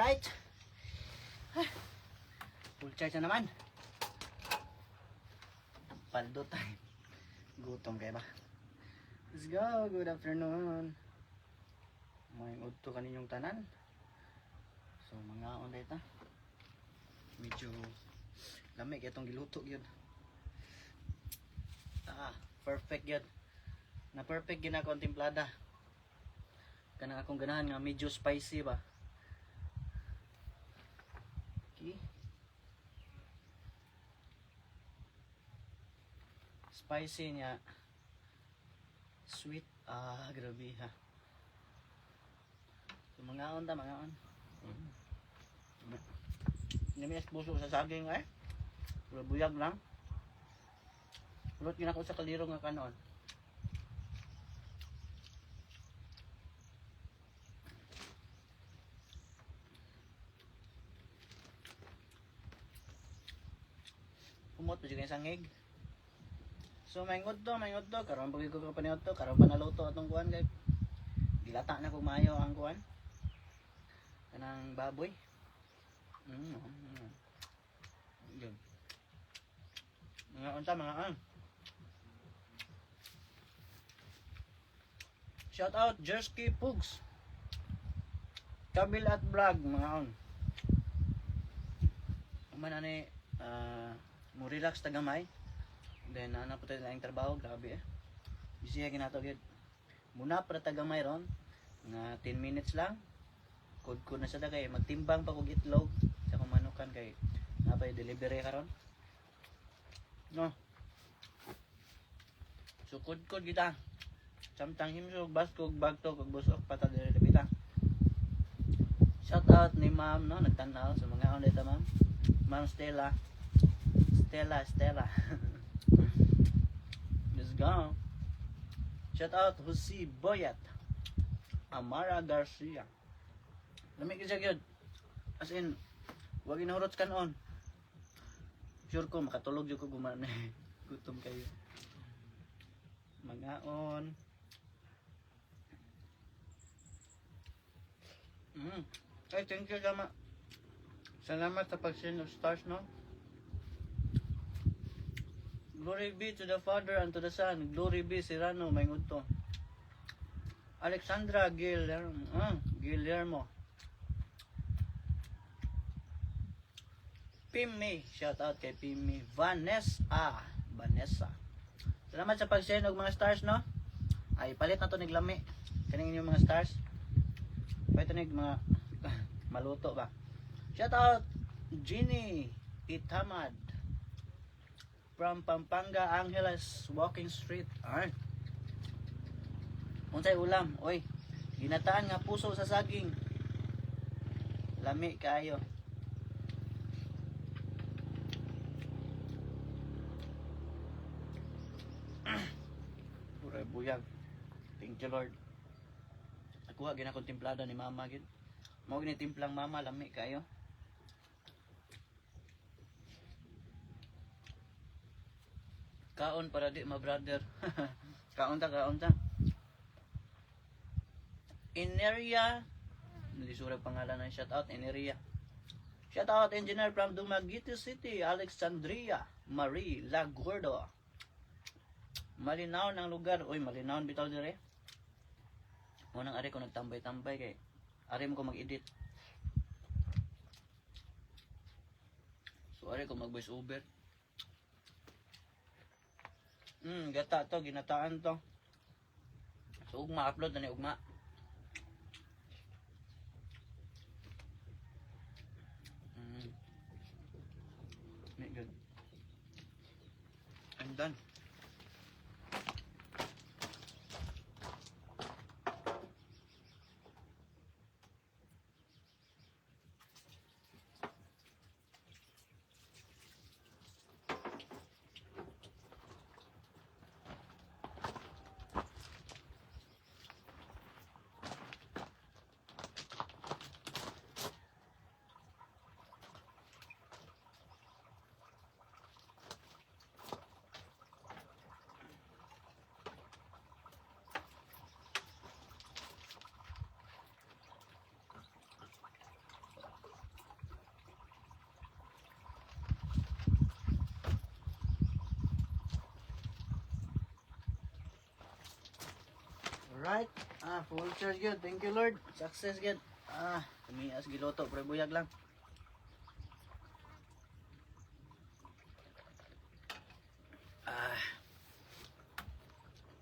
Alright. Full charge na naman. Paldo time. Gutom kayo ba? Let's go. Good afternoon. May udto kaninyong tanan. So mga on dito. Medyo lamig itong giluto yun. Perfect yun. Na perfect yun na kontemplada. Kanang akong ganahan nga medyo spicy ba. Okay. Spicy niya. Sweet. Grabe ha. So, mga on ta, mga on. Namias puso sa saging eh. Buyag lang. Ulot yun ako sa kaliro nga kanon. Kumot pa siya sangig. So mayngod to, karon pag ko paniot to, karon pa naluto atong kuan kay dilata na kog maayo ang kuan. Kanang baboy. Yun. Mga unta mga Shout out Jersky Pugs. Kabil at vlog mga on. Man ani mo relax tagamay. Then ana po tayo lang trabaho, grabe eh. Busy ya ginato gyud. Muna para tagamay ron nga 10 minutes lang. Kod na sa dagay magtimbang pa kog itlog sa kumanukan kay napay delivery karon. No. So kod kita. Samtang himsog baskog bagto kog busok pata diri dapita. Shout out ni ma'am no nagtanaw sa mga on dito ma'am. Ma'am Stella. Let's go. Shout out Jose Boyat. Amara Garcia. Lamig siya gyud. As in, wag inahurot kanon. Sure ko makatulog jud ko gumana. Gutom kayo. Mangaon. Ay, thank you salamat. Salamat sa pag-send of stars no. Glory be to the Father and to the Son. Glory be Serrano Maingudto. Alexandra Guillermo. Pimmy, shout out kay Pimmy. Vanessa. Salamat sa pag-send og mga stars no. Ay palit na to niglami. Kaning inyong mga stars. Palit nig mga maluto ba. Shout out Ginny Itamad. From Pampanga, Angeles, Walking Street. Ay. Unsay ulam? Oy, ginataan nga puso sa saging. Lami kayo. Pura buyag. Thank you Lord. Nakuha gina kontemplada ni mama gid. Mao gini timplang mama lami kayo. Kaon para di ma brother. Kaon ta. Ineria. Hindi sure pangalan ng shout out Ineria. Shout out engineer from Dumaguete City, Alexandria, Marie Lagordo. Malinaw ng lugar. Uy, malinaw bitaw dire. Unang ari ko nagtambay-tambay kay ari mo ko mag-edit. So ari ko mag voice over. Gata to, ginataan to. So ugma upload na ni ugma. Good. I'm done. Alright. Full charge good. Thank you Lord. Success good. Kami as giloto pre buyag lang.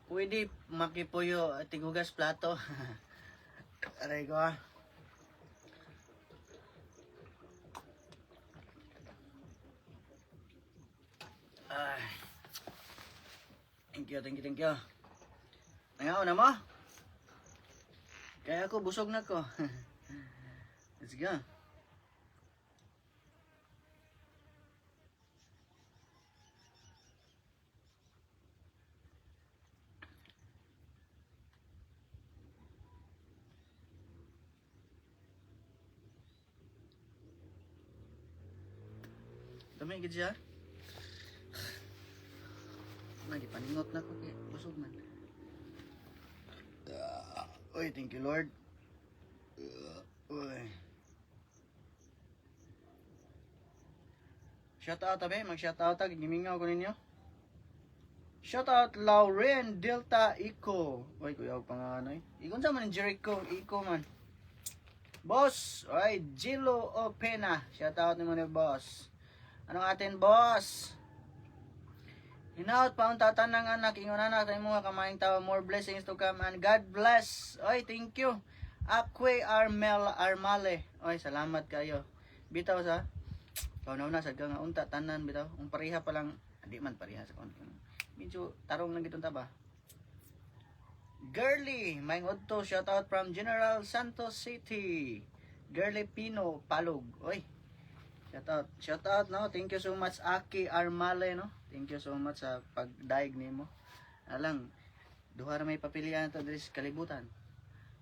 Pwede makipuyo tigugas plato. Aray ko Thank you, thank you, thank you. Nangaw na mo? Kaya ako, busog na ko. Let's go. Dami gid siya. Nagipaningot na ko kay busog man. Oy, thank you Lord. Oy. Shout out tabi, mag-shout out tag gimingaw ko ninyo. Shout out Lauren Delta Eco. Oy, kuya og panganay. Igon sa man Jericho Eco man. Boss, oy, Jilo Opena. Shout out nimo ni boss. Anong atin boss? Hinaut pa ang tatanang anak, ingon anak, tayo mga kamaing tawa, more blessings to come, and God bless. Oy, thank you. Akwe Armale. Oy, salamat kayo. Bitaw sa, kaunaw na, sadga nga unta, tanan, bitaw. Ang pariha pa lang, hindi man pariha sa konti. Medyo tarong lang gitong taba. Girly, may ngodto, shout out from General Santos City. Girly Pino, Palug. Oy, shout out, no? Thank you so much, Aki Armale, no? Thank you so much sa pagdaig nimo. Alang, duha ra may papilian to diri sa kalibutan.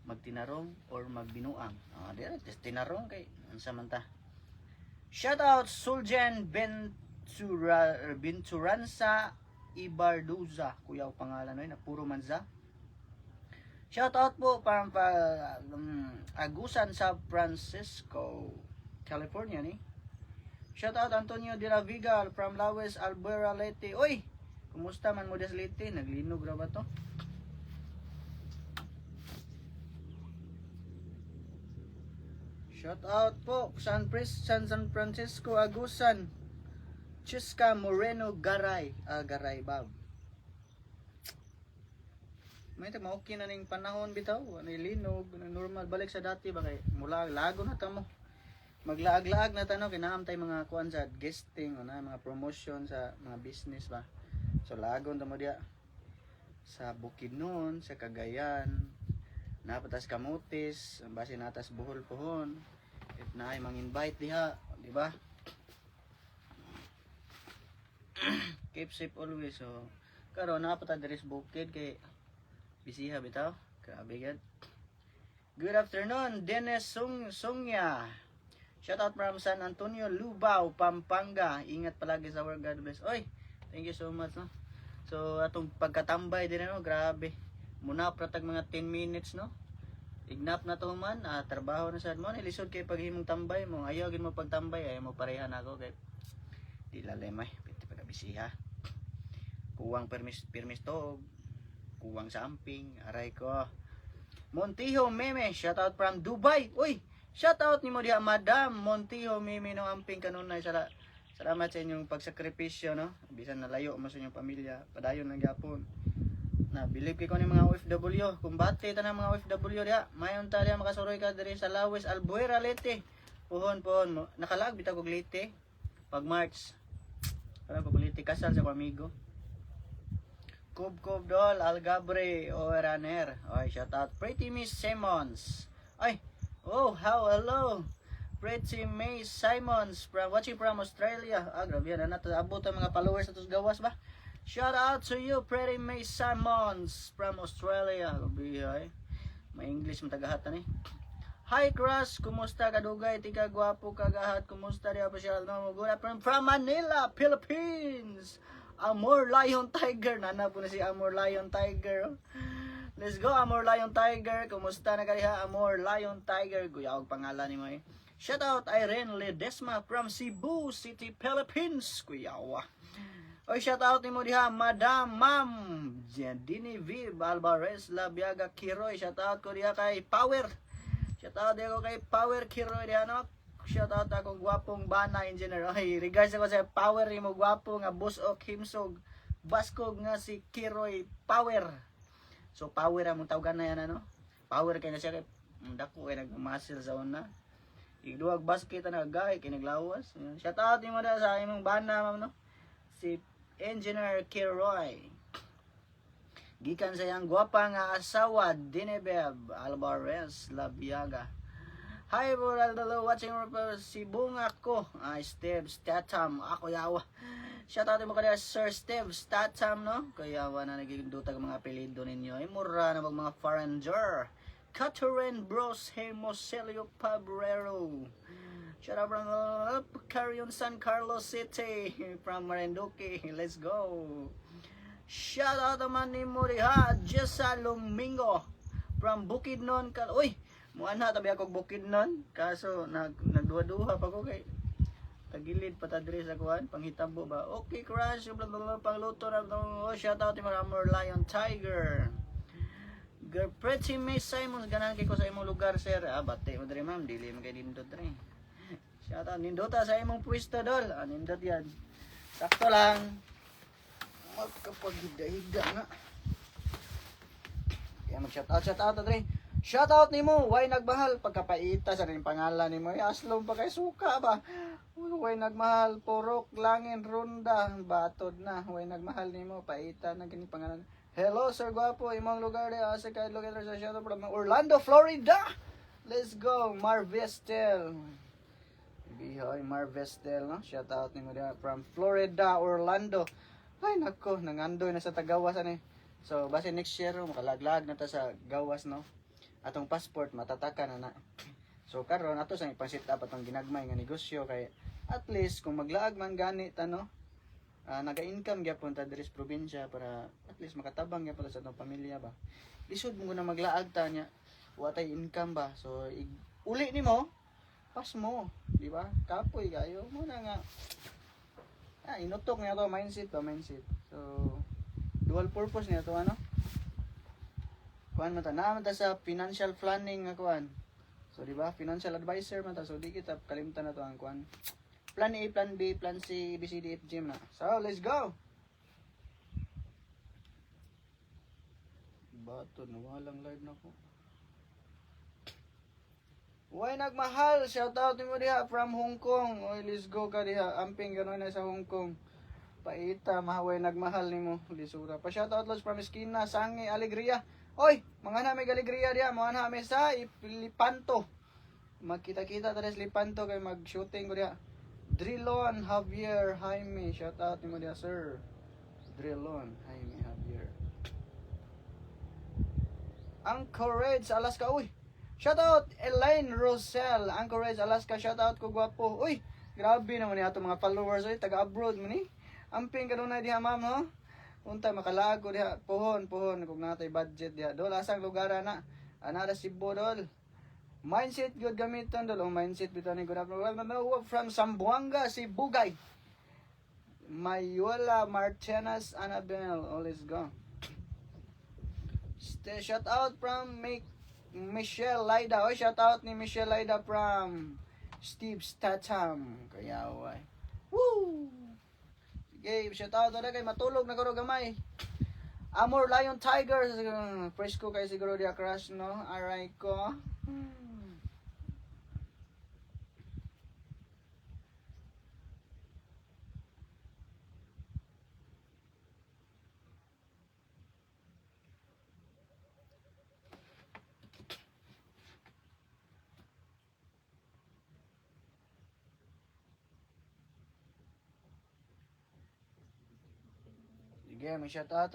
Magtinarong or magbinuang. Dire tinarong kay unsa man ta. Shout out Suljan Binturansa Ibarduza, kuya ang pangalan na puro manza. Shout out po para Agusan sa Francisco, California ni. Shout out Antonio de la Viga from Lawes, Albuera, Leyte. Oy, kumusta man mo des Leyte? Naglinog ra ba to? Shout out po San Francisco, Agusan. Chiska Moreno Garay. Garay Bab. May okay na ning panahon bitaw. Linog, normal balik sa dati ba kay mula lago na ta mo. Maglaag-laag na tanong kinahamtay mga kuan sa guesting o na mga promotion sa mga business ba. So lagon ta mo dia sa Bukidnon, sa Cagayan, napatas Camotes, base natas Bohol pohon. If na ay mang-invite diha, di ba? Keep safe always. So karon napata diri sa bukid kay bisiha bitaw. Grabe gid. Good afternoon, Dennis Sungya. Shout out from San Antonio, Lubao, Pampanga. Ingat palagi sa work. God bless. Oy, thank you so much, no? So, atong pagkatambay din, no? Grabe. Muna, pratag mga 10 minutes, no? Ignap na to man. Trabaho na sad mo. Nilisod kay paghimong tambay mo. Ayaw gin mo pagtambay. Ayaw mo pareha na ako. Kay di lalemay. Pwede pagkabisiha. Kuwang permis to. Kuwang sa amping. Aray ko. Montijo Meme. Shout out from Dubai. Uy! Shout out ni mo diha Madam Montijo Mimi no amping kanunay salamat sa inyong pagsakripisyo no bisan nalayo mo sa inyong pamilya padayon lang gyapon na believe kay ko ni mga OFW kung bati ta ng mga OFW diha mayon ta diha makasuroy ka diri sa Lawes Albuera Leyte pohon mo nakalag bitaw og Leyte pag March para ko Leyte kasal sa ko amigo Kub Dol Algabre Oraner oy shout out Pretty Miss Simmons ay. Oh, hello. Pretty May Simons watching from Australia. Grabe yan. Abot ang mga followers na gawas ba? Shout out to you, Pretty May Simons from Australia. Grabe ay. May English matagahatan eh. Hi, Crush. Kumusta kadugay? Tika gwapo kagahat. Kumusta rin po siya? From Manila, Philippines. Amor Lion Tiger. Nana po na si Amor Lion Tiger. Let's go, Amor Lion Tiger. Kumusta na kaliha, Amor Lion Tiger? Kuya, og pangalan ni mo eh. Shout out Irene Ledesma from Cebu City, Philippines. Kuya, Oy, shout out nimo diha, Madam Ma'am Jadini V Alvarez Labiaga Kiroy. Shout out ko diha kay Power. Shout out diha ko kay Power Kiroy diha no. Shout out ako gwapong bana engineer. Oy, regards ako sa Power nimo gwapo nga busok himsog baskog nga si Kiroy Power. So Power among tawgan na yan ano. Power kay na siya kay dako kay nagmasil sa una. Igduwag basket na gay kay naglawas. Shout out nimo diha sa imong bana ma'am no. Si Engineer Kiroy. Gikan sa iyang gwapa nga asawa, Dinebeb Alvarez Labiaga. Hi brother, watching si bunga ko. Steve Statham. Ako yawa. Shout out mo kanila Sir Steve Statham no. Kayawa na nagigindutag mga apelido ninyo. Ay mura na mga foreigner. Catherine Bros Hermoselio Pabrero. Shout out from Carrion San Carlos City from Marinduque. Let's go. Shout out naman ni Muriha Jessa Lumingo from Bukidnon. Uy, muana tabi ako Bukidnon. Kaso nagduha-duha pa ko kay tagilid patadre sa kuan panghitabo ba. Okay, crush blah blah blah pangluto na. Shout out ni Maramor Lion Tiger. Girl, pretty Miss Simons ganan kay ko sa imong lugar sir. Bate mo diri ma'am, dili man kay dindot diri. Shout out nindota sa imong pwesto dol. Nindot yan. Sakto lang. Magkapaghiga-higa nga. Kaya mag-shout out dre. Shout out nimo, way nagmahal pagkapaita sa ring pangalan nimo. Aslom pa kay suka ba. Way nagmahal purok langin ronda batod na. Way nagmahal nimo paita na kini pangalan. Hello Sir Guapo, imong lugar di asa kay lugar sa shout out from Orlando, Florida. Let's go, Marvestel. Bihoy Marvestel, no? Shout out nimo dia from Florida, Orlando. Ay nako, nangandoy na sa Tagawas ani. So base next year makalaglag na ta sa gawas no. Atong passport matatakan na na. So karon ato sa ipang-set up atong ginagmay nga negosyo kay at least kung maglaag man gani ta no. Naga-income gyapon ta diri sa probinsya para at least makatabang gyapon sa atong pamilya ba. Lisod mo na maglaag ta nya. Wa tay income ba. So uli nimo pas mo, di ba? Kapoy kayo mo na nga. Inutok niya to mindset. So dual purpose niya to ano? Kuan man ta na ta sa financial planning nga kuan. So di ba? Financial advisor man ta. So di kita kalimtan na to ang kuan. Plan A, plan B, plan C, B, C, D, F, G na. So let's go. Bato na walang live na ko. Way nagmahal, shout out nimo diha from Hong Kong. Oy, let's go ka diha. Amping ganoy na sa Hong Kong. Paita, mahaway nagmahal nimo, lisura. Pa shout out los from Esquina, Sangi, Alegria. Oy, mga na may alegria diha, mga na may sa Lipanto. Magkita-kita tara sa Lipanto kay mag-shooting ko diha. Drillon Javier Jaime, shout out nimo diha, sir. Drillon Jaime Javier. Anchorage, Alaska. Uy, shout out Elaine Rosel, Anchorage, Alaska. Shout out ko gwapo. Uy, grabe naman ni ato mga followers oy, taga abroad man ni. Amping kanunay diha ma'am no. Untay makalaag ko diha pohon kung natay budget diha. Dol asang lugar ana. Ana Cebu dol. Mindset good gamiton dol. Mindset bitaw ni good afternoon. From Zamboanga, Sibugay. Mayuela Marchenas Annabel. Let's go. Shout out from Michelle Laida. Oh, shout out ni Michelle Laida from Steve Statham. Kayaway. Woo! Sige, shout out na kay matulog na karo gamay. Amor Lion Tiger. Fresco kay siguro dia crush no. Aray ko. Sige, may shout out.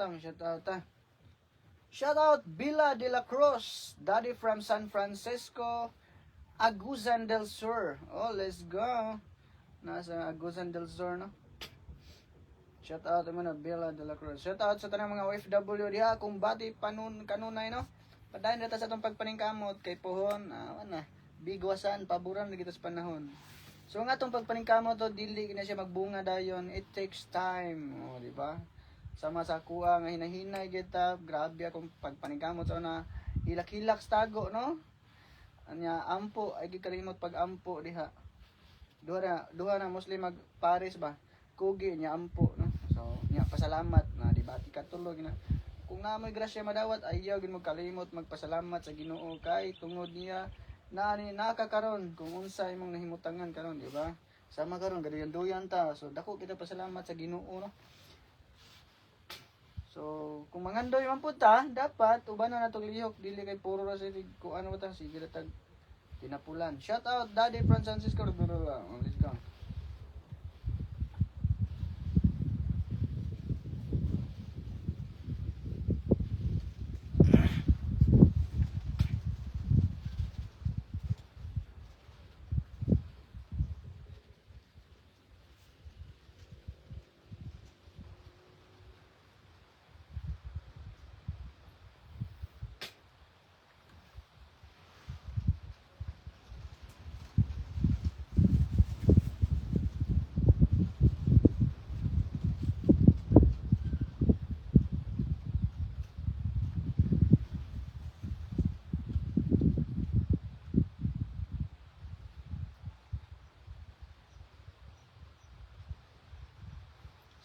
Shout out Bila de la Cruz, Daddy from San Francisco, Aguzan del Sur. Oh, let's go. Nasa Aguzan del Sur, no? Shout out mo na Bila de la Cruz. Shout out sa tanang mga OFW diha kung bati kanunay, no? Padayon data sa atong pagpaningkamot kay pohon, bigwasan paboran na kita sa panahon. So nga tong pagpaningkamot to dili na siya magbunga dayon. It takes time, di ba? Sama sa kuha nga hinahinay kita, grabe akong pagpaningkamot sa na hilak-hilak sa tago, no? Anya ampo ay gikalimot pag ampo diha. Duha na Muslim magpares ba? Kugi niya ampo, no? So niya pasalamat na di ba ti katulog na. Kung namoy grasya madawat ayaw gid mo kalimot magpasalamat sa Ginoo kay tungod niya na ni nakakaron kung unsa imong nahimutangan karon, di ba? Sama karon gadayon-duyan ta. So dako kita pasalamat sa Ginoo, no? So, kung mangandoy man po ta, dapat uban na natong lihok dili kay puro ra sa kung ano ta sige tag tinapulan. Shout out Daddy Francisco. Let's go.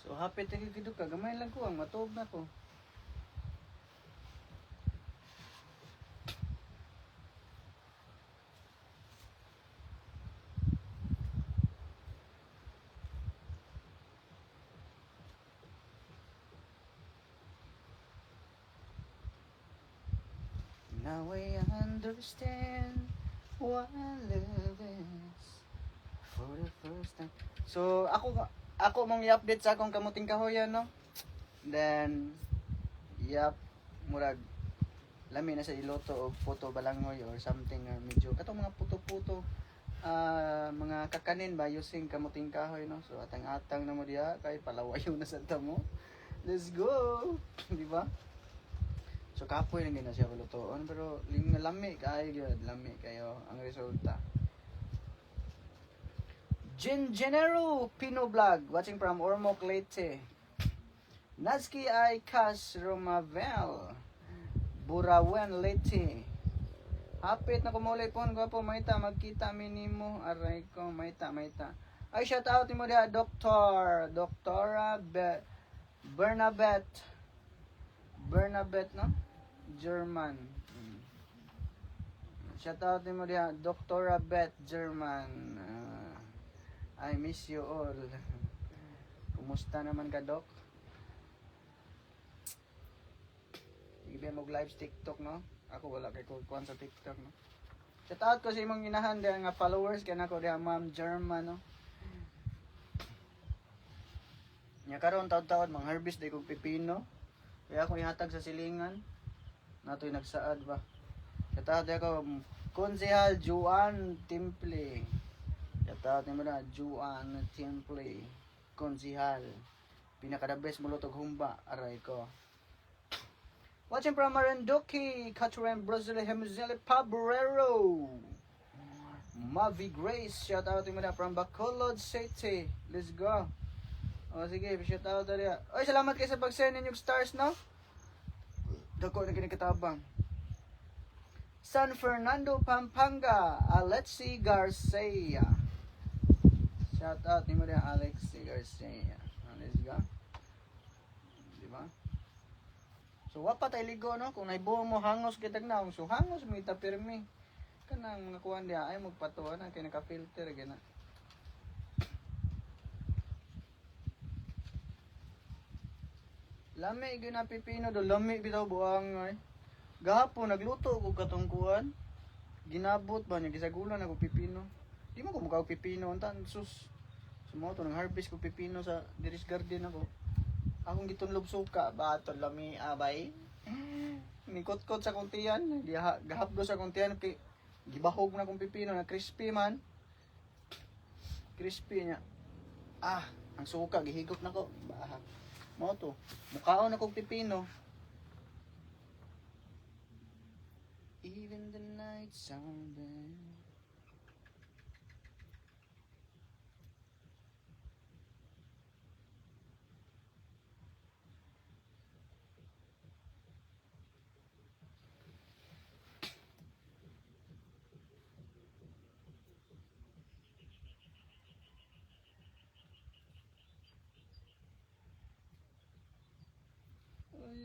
So hapit na gid ka, gamay lang ko ang matuog na ko. Now I understand what love is for the first time. So ako mong i-update sa akong kamuting kahoyan, no? Then murag lami na sa iloto og puto balangoy or something na medyo katong mga puto-puto mga kakanin ba using kamuting kahoy, no? So atang-atang na mo diha kay palawayo na sa tamo. Let's go. Di ba? So kapoy lang din na siya balutoon pero lami kayo ang resulta. Genero Pino Vlog watching from Ormoc Leyte. Nazki ay Cas Romavel Burawen Leyte. Hapit na kumulay po gwapo maita magkita minimo aray ko maita. Ay shout out mo dia Doktora Bernabet, no? German. Shout out mo dia Doktora Bet German. I miss you all. Kumusta naman ka, Dok? Sige mo live sa TikTok, no? Ako wala kay kuwan sa TikTok, no? Shout out ko sa imong inahan dia nga followers kay nako dia Ma'am German, no? Nya karon taud-taud mang harvest day kog pipino. Kaya ako ihatag sa silingan. Natoy nagsaad ba. Shout out ako Konsehal Juan Timple. Shout out ni mo na Juan Timple. Konsehal. Pinaka the best mulutog humba aray ko. Watching from Marinduque, Catherine Brazil, Hemizele Pabrero. Mavi Grace, shout out mo na from Bacolod City. Let's go. O sige, shout out dali. Oy, salamat kayo sa pag-send ninyong stars, no? Dako na kinikatabang. San Fernando, Pampanga, Alexi Garcia. Shout out ni mo na Alexi Garcia. Let's go. Diba? So wapa tay ligo, no? Kung naibuong mo hangos kitag na, so hangos mo itapirmi. Kanang nakuha niya ay magpatuwa na kay naka-filter gina. Lami gyud na pipino do, lami bitaw buang ay. Gahapon nagluto ko katong kuan. Ginabot ba niya gisagulan ako pipino. Di mo ko mukha pipino untan sus. Sumo to nang harvest ko pipino sa Diris Garden ako. Akong gitunlob suka, bato lami abay. Nikot-kot sa kuntian, gahapdo sa kuntian kay gibahog na kong pipino na crispy man. Crispy niya. Ang suka gihigop na ko. Bah. Mo to. Mukhaon na kong pipino. Even the night sound.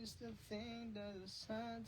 is the thing that is sad.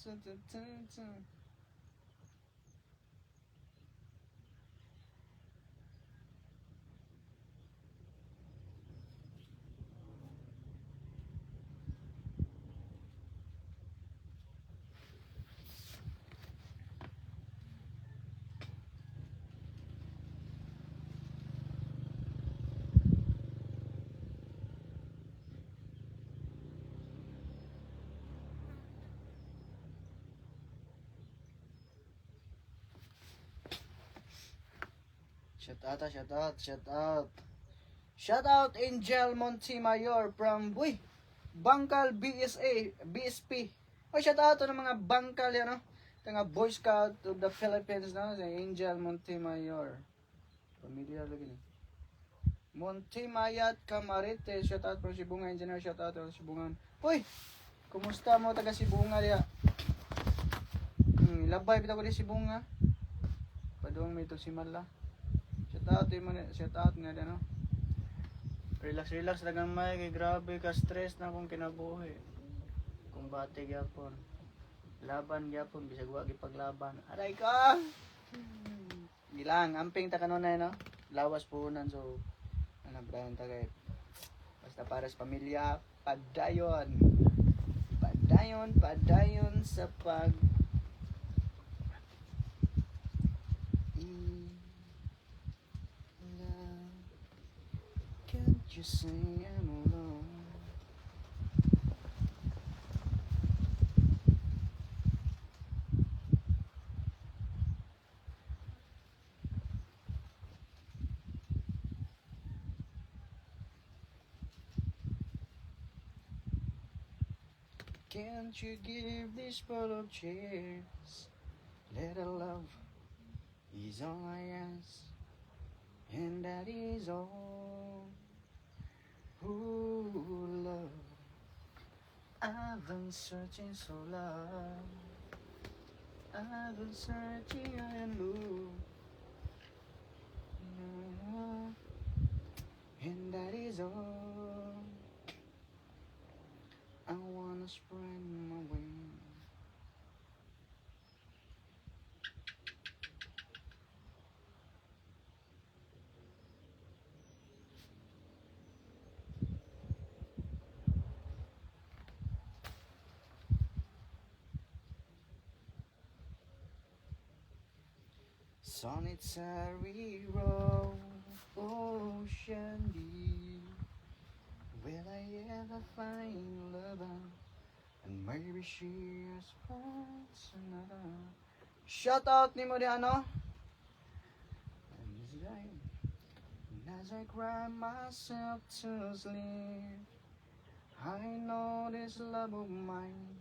Shout out. Shout out Angel Montemayor from Bangkal BSP. Shout out to ng mga Bangkal yan, no? Mga Boy Scout of the Philippines, no? Si Angel Montemayor. Pamilya lagi ni. Montemayat Camarete. Shout out from Sibungan Engineer. Shout out from Sibungan. Kumusta mo taga Sibungan ya? Labay bitaw ko di Sibungan. Padung may to si Mala. Shout out nga din, no? Relax lang may kay grabe ka stress na kung kinabuhi. Kung bati gyapon. Laban gyapon bisag wa gipaglaban. Aray ka. Gilang amping ta kanunay, no? Lawas puhunan so ano brahan ta kay basta para sa pamilya padayon sa pag you say I'm alone. Can't you give this world of chance? Little love is all I ask, and that is all. Ooh, love, I've been searching so long. I've been searching and blue. And that is all. I wanna spread my wings. Solitary road, ocean deep. Will I ever find love? And maybe she has found another. Shout out ni mo di ano? And as I cry myself to sleep, I know this love of mine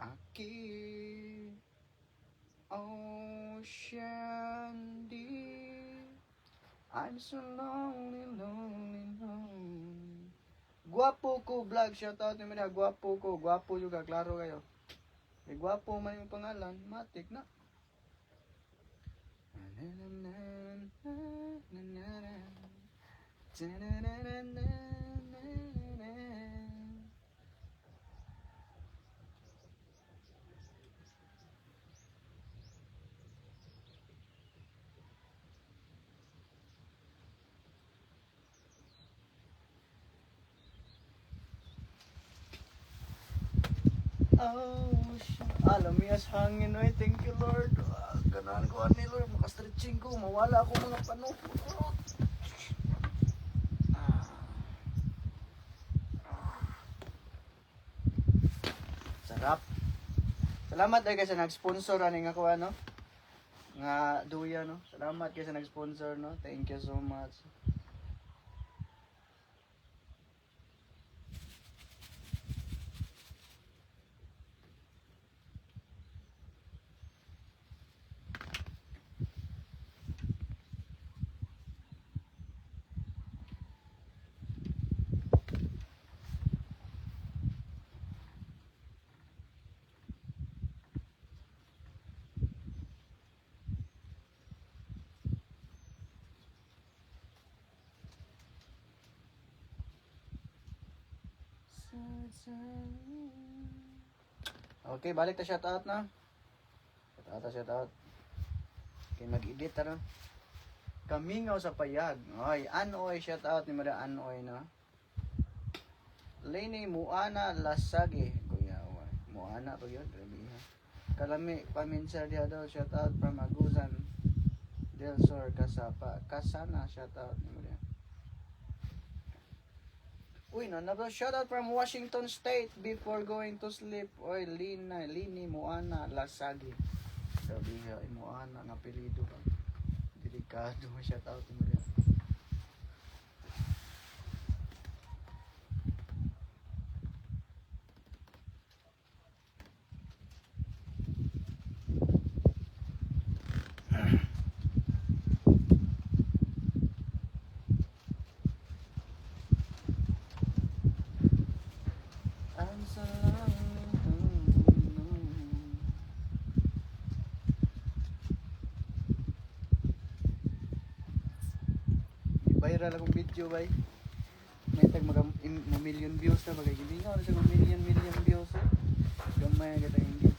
I keep. Ocean deep, I'm so lonely. Guwapo ko vlog, shoutout ni mga guwapo ko, guwapo juga, klaro kayo. May guwapo man yung pangalan, matik na. Alam mo yas hangin, oy. Thank you, Lord. Ganahan ko ani, Lord. Makastretching ko. Mawala ako mga panupot. Sarap. Salamat ay kasi nag-sponsor ani nga ko ano. Nga duya, no. Salamat kasi nag-sponsor, no. Thank you so much. Okay, balik ta shout out na. Shout out. Okay, mag-edit ta ron. Kamingaw sa payag. Oy, Anoy, shout out ni Mara Anoy na. Lenny Muana Lasage. Kuya, Muana to yun. Kalami, paminsar diha daw. Shout out from Agusan. Del Sur, Kasapa. Kasana, shout out ni Mara. Uy, shout out from Washington State before going to sleep. Oy, Lini Muana Lasage. Sabi nga, Muana, nga apelido ka. Delikado, shout out mo rin. Ang salang viral akong video bay. May tag million views na bagay. Hindi nga sa million views. Gamay ka tayong views.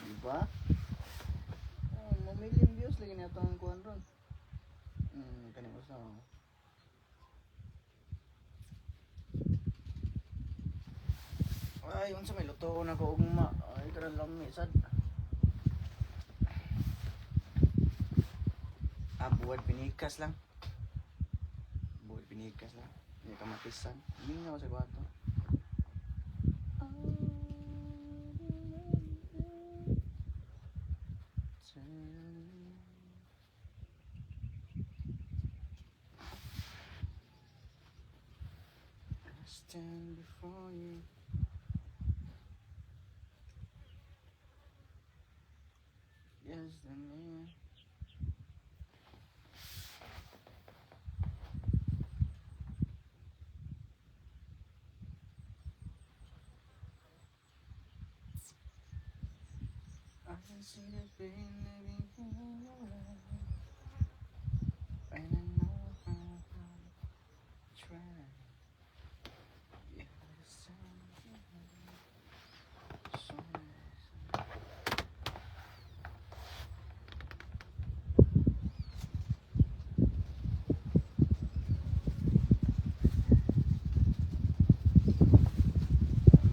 Diba? Oh, million views lagi na itong kuhan ron. Kanin ko sa ay, unsa may luto na ko ugma. Ay, karang lami sad. Buwan pinikas lang. Buwan pinikas lang. Hindi kamatisan. Hindi nga ako sa kwarto. Stand before you. Yes, the man. I can see the pain living in your life, and I know how to try. Yeah, it's so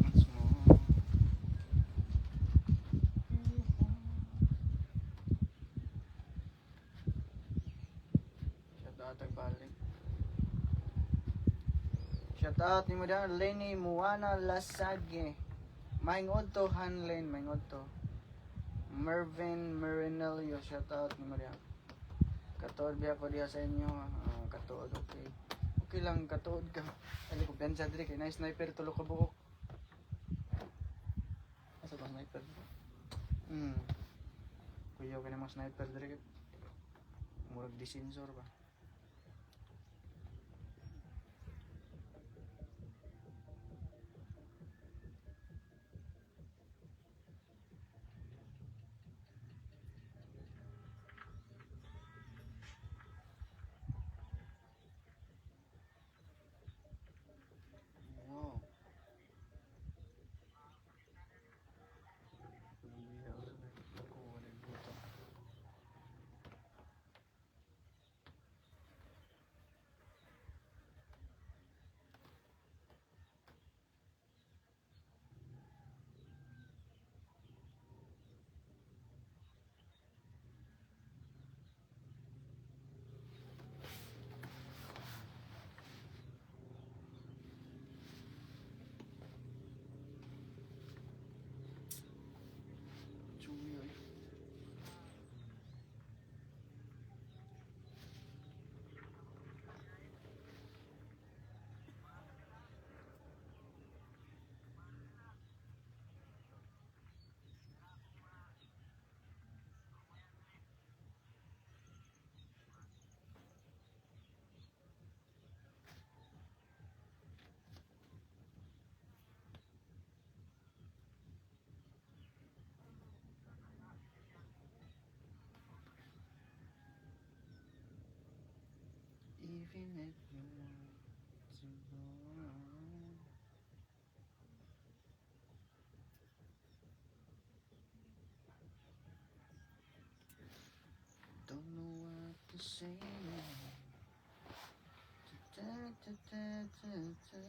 once more. Shout out ni mo dyan, Lenny Muana Lasage. Maingod to, Hanlen, maingod to. Mervin Marinelio, shout out ni mo dyan. Katuod biya ko diya sa inyo. Katuod, okay. Okay lang, katuod ka. Ano ko, bensa diri kay na sniper tulo ka buhok. Asa ba sniper? Kuyaw ka na mga sniper diri. Murag disensor ba? Wow. Even if you want to go on. Don't know what to say now. Ta ta ta ta ta.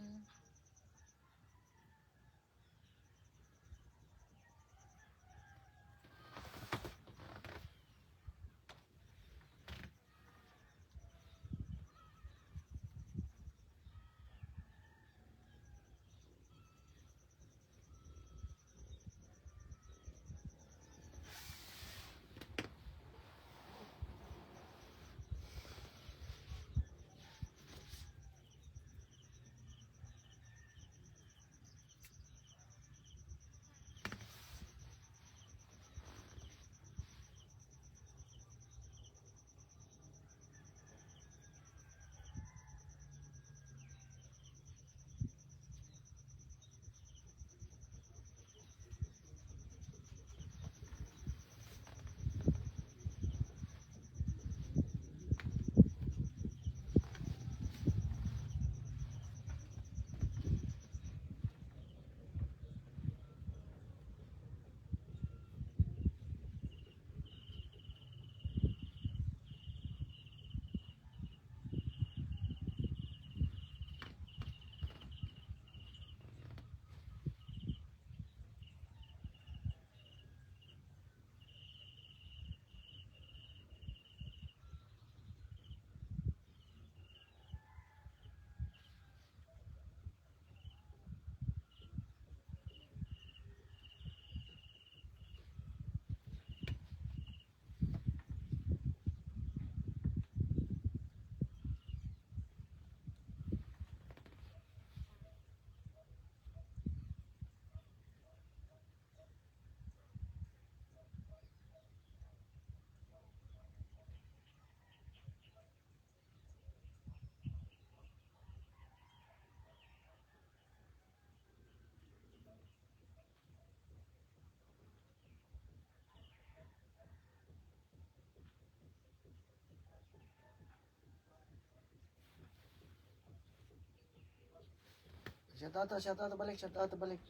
Shout out balik, shout out balik.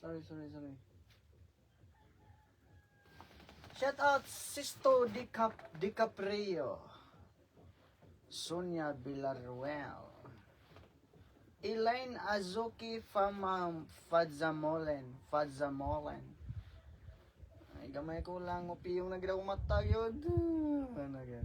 Sorry. Shout out Sisto DiCaprio. Sonia Villarreal. Elaine Azuki Fadzamolen. Ay, gamay ko lang mo piyong nagdaw mata yun. Ano ganyan.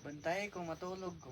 Bantay kung matulog ko.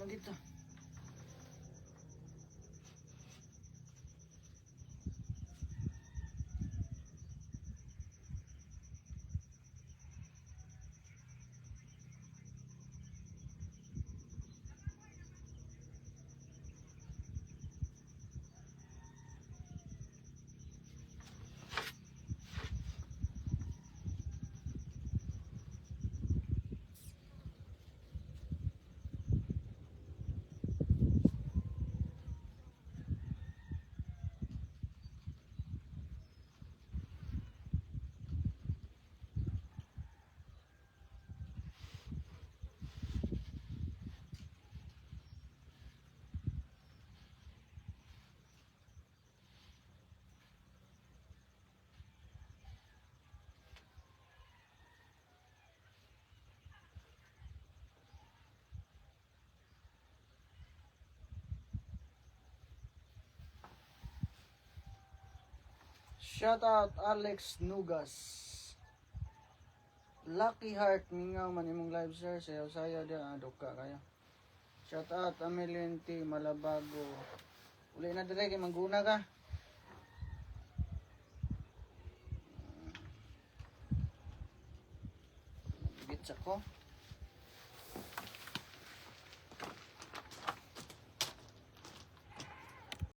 Ano dito? Shout out Alex Nugas. Lucky Heart mingaw man imong live sir, sayaw saya dia duka kayo. Shout out Amelin T Malabago. Uli na dire kay mangguna ka. Gits ako.